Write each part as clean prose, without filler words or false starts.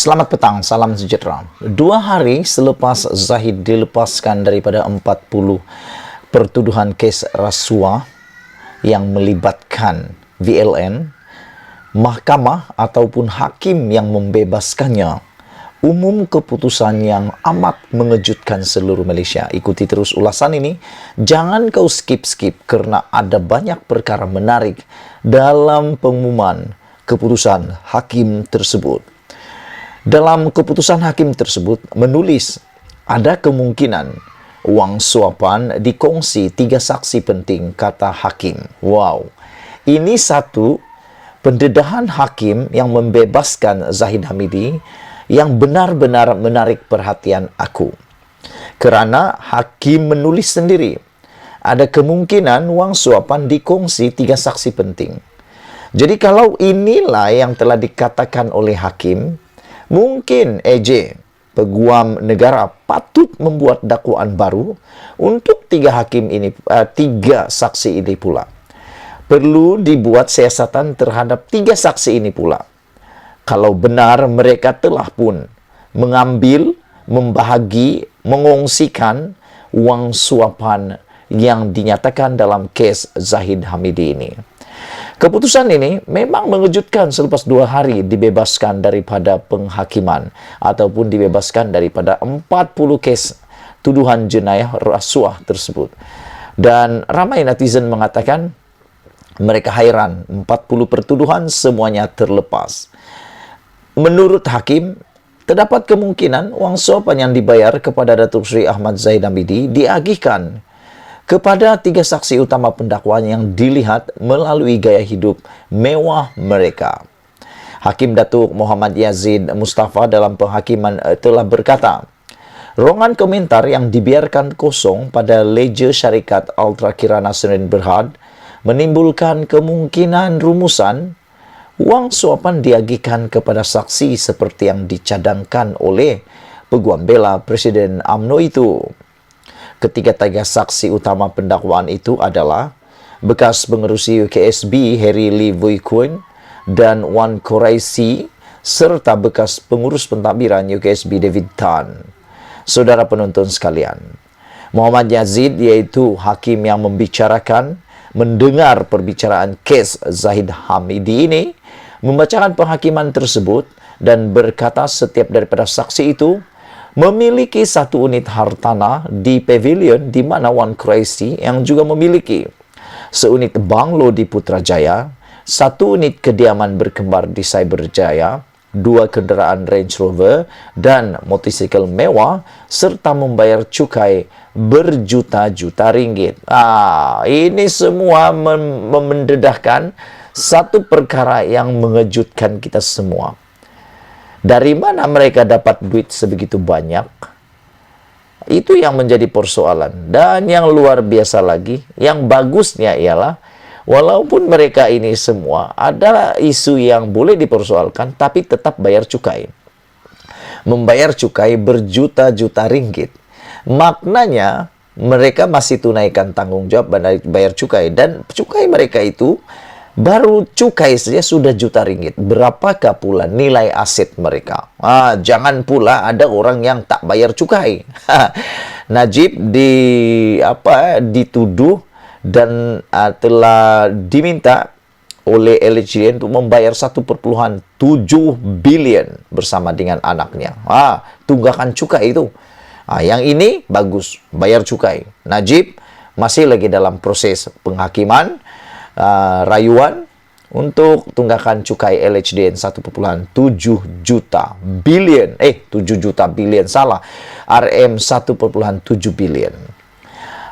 Selamat petang, salam sejahtera. 2 hari selepas Zahid dilepaskan daripada 40 pertuduhan kes rasuah yang melibatkan VLN, mahkamah ataupun hakim yang membebaskannya, umum keputusan yang amat mengejutkan seluruh Malaysia. Ikuti terus ulasan ini, jangan kau skip-skip kerana ada banyak perkara menarik dalam pengumuman keputusan hakim tersebut. Dalam keputusan hakim tersebut menulis ada kemungkinan wang suapan dikongsi 3 saksi penting, kata hakim. Wow, ini satu pendedahan hakim yang membebaskan Zahid Hamidi yang benar-benar menarik perhatian aku. Kerana hakim menulis sendiri ada kemungkinan wang suapan dikongsi 3 saksi penting. Jadi kalau inilah yang telah dikatakan oleh hakim, mungkin AJ, Peguam Negara, patut membuat dakwaan baru untuk 3 saksi ini pula. Perlu dibuat siasatan terhadap 3 saksi ini pula. Kalau benar mereka telah pun mengambil, membahagi, mengongsikan wang suapan yang dinyatakan dalam kes Zahid Hamidi ini. Keputusan ini memang mengejutkan selepas 2 hari dibebaskan daripada penghakiman ataupun dibebaskan daripada 40 kes tuduhan jenayah rasuah tersebut. Dan ramai netizen mengatakan mereka hairan, 40 pertuduhan semuanya terlepas. Menurut hakim, terdapat kemungkinan wang suapan yang dibayar kepada Datuk Seri Ahmad Zahid Hamidi diagihkan kepada 3 saksi utama pendakwaan yang dilihat melalui gaya hidup mewah mereka. Hakim Datuk Muhammad Yazid Mustafa dalam penghakiman telah berkata, rongan komentar yang dibiarkan kosong pada ledger syarikat Ultra Kirana Serin Berhad menimbulkan kemungkinan rumusan wang suapan diagihkan kepada saksi seperti yang dicadangkan oleh Peguam Bela Presiden UMNO itu. Ketiga-tiga saksi utama pendakwaan itu adalah bekas pengerusi UKSB Harry Lee Vui Kun dan Wan Quraisy serta bekas pengurus pentadbiran UKSB David Tan. Saudara penonton sekalian, Muhammad Yazid iaitu hakim yang mendengar perbicaraan kes Zahid Hamidi ini, membacakan penghakiman tersebut dan berkata setiap daripada saksi itu memiliki 1 unit hartanah di pavilion di mana Wan Quraisy yang juga memiliki seunit banglo di Putrajaya, 1 unit kediaman berkembar di Cyberjaya, 2 kenderaan Range Rover dan motosikal mewah serta membayar cukai berjuta-juta ringgit. Ini semua mendedahkan satu perkara yang mengejutkan kita semua. Dari mana mereka dapat duit sebegitu banyak? Itu yang menjadi persoalan. Dan yang luar biasa lagi, yang bagusnya ialah, walaupun mereka ini semua adalah isu yang boleh dipersoalkan, tapi tetap bayar cukai. Membayar cukai berjuta-juta ringgit. Maknanya, mereka masih tunaikan tanggung jawab bayar cukai. Dan cukai mereka itu, baru cukai saja sudah juta ringgit. Berapakah pula nilai aset mereka? Jangan pula ada orang yang tak bayar cukai. Najib dituduh dan telah diminta oleh LHDN untuk membayar 1.7 bilion bersama dengan anaknya. Tunggakan cukai itu. Yang ini bagus, bayar cukai. Najib masih lagi dalam proses penghakiman, rayuan untuk tunggakan cukai LHDN 1.7 juta bilion. 7 juta bilion, salah. RM 1.7 bilion.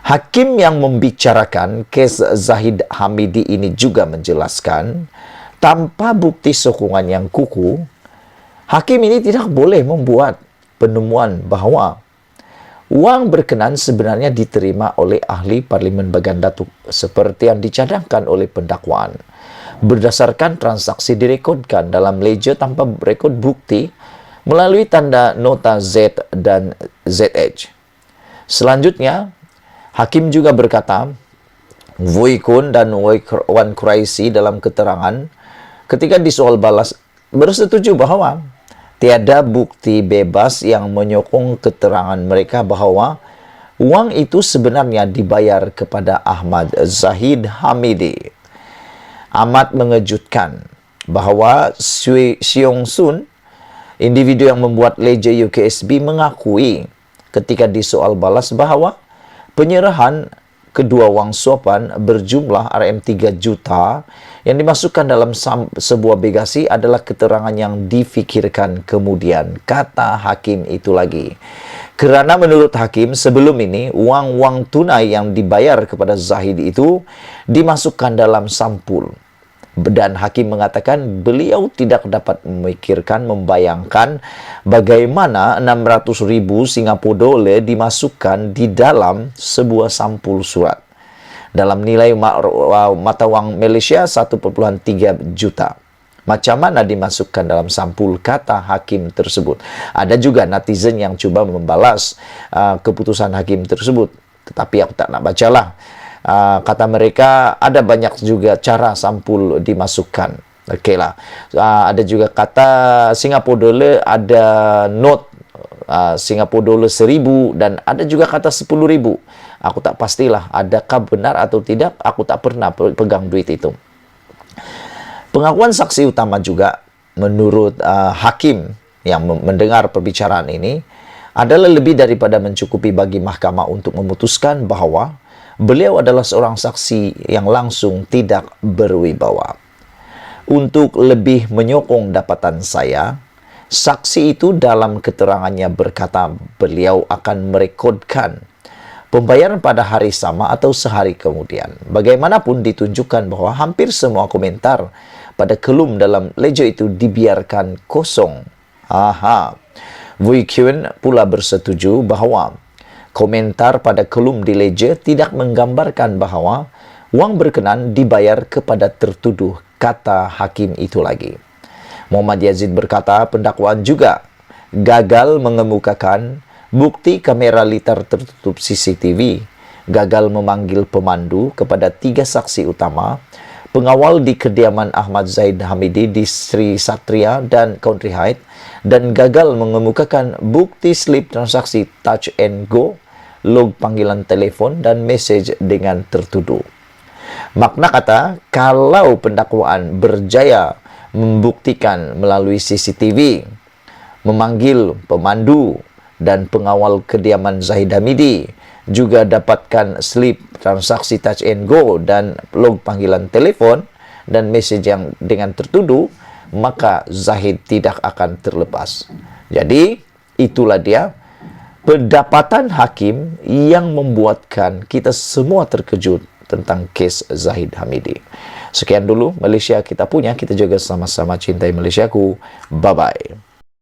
Hakim yang membicarakan kes Zahid Hamidi ini juga menjelaskan, tanpa bukti sokongan yang kukuh, hakim ini tidak boleh membuat penemuan bahawa wang berkenan sebenarnya diterima oleh ahli Parlimen Bagan Datuk seperti yang dicadangkan oleh pendakwaan. Berdasarkan transaksi direkodkan dalam ledger tanpa rekod bukti melalui tanda nota Z dan ZH. Selanjutnya, hakim juga berkata, Vui Kun dan Wan Quraisy dalam keterangan ketika disoal balas bersetuju bahawa tiada bukti bebas yang menyokong keterangan mereka bahwa uang itu sebenarnya dibayar kepada Ahmad Zahid Hamidi. Amat mengejutkan bahawa Seong Sun, individu yang membuat ledger UKSB, mengakui ketika disoal balas bahawa penyerahan kedua wang suapan berjumlah RM3 juta yang dimasukkan dalam sebuah bagasi adalah keterangan yang difikirkan kemudian, kata hakim itu lagi. Kerana menurut hakim, sebelum ini wang-wang tunai yang dibayar kepada Zahid itu dimasukkan dalam sampul. Dan hakim mengatakan beliau tidak dapat membayangkan bagaimana 600,000 Singapura dolar dimasukkan di dalam sebuah sampul surat dalam nilai mata wang Malaysia 1.3 juta. Macam mana dimasukkan dalam sampul, kata hakim tersebut. Ada juga netizen yang cuba membalas keputusan hakim tersebut, tetapi aku tak nak bacalah. Kata mereka ada banyak juga cara sampul dimasukkan. Okeylah. Ada juga kata Singapura dolar, ada note Singapura dolar 1,000 dan ada juga kata 10,000. Aku tak pastilah adakah benar atau tidak. Aku tak pernah pegang duit itu. Pengakuan saksi utama juga menurut hakim yang mendengar perbicaraan ini adalah lebih daripada mencukupi bagi mahkamah untuk memutuskan bahawa beliau adalah seorang saksi yang langsung tidak berwibawa. Untuk lebih menyokong dapatan saya, saksi itu dalam keterangannya berkata beliau akan merekodkan pembayaran pada hari sama atau sehari kemudian. Bagaimanapun ditunjukkan bahawa hampir semua komentar pada kelum dalam ledger itu dibiarkan kosong. Wui Kyun pula bersetuju bahawa komentar pada kelum di ledger tidak menggambarkan bahawa wang berkenan dibayar kepada tertuduh, kata hakim itu lagi. Muhammad Yazid berkata pendakwaan juga gagal mengemukakan bukti kamera litar tertutup CCTV, gagal memanggil pemandu kepada 3 saksi utama, pengawal di kediaman Ahmad Zahid Hamidi di Sri Satria dan Country Heights, dan gagal mengemukakan bukti slip transaksi touch and go, log panggilan telefon dan mesej dengan tertuduh. Makna kata, kalau pendakwaan berjaya membuktikan melalui CCTV, memanggil pemandu dan pengawal kediaman Zahid Hamidi, juga dapatkan slip transaksi touch and go dan log panggilan telefon dan mesej yang dengan tertuduh, maka Zahid tidak akan terlepas. Jadi, itulah dia pendapatan hakim yang membuatkan kita semua terkejut tentang kes Zahid Hamidi. Sekian dulu Malaysia kita punya, kita juga sama-sama cintai Malaysiaku. Bye-bye.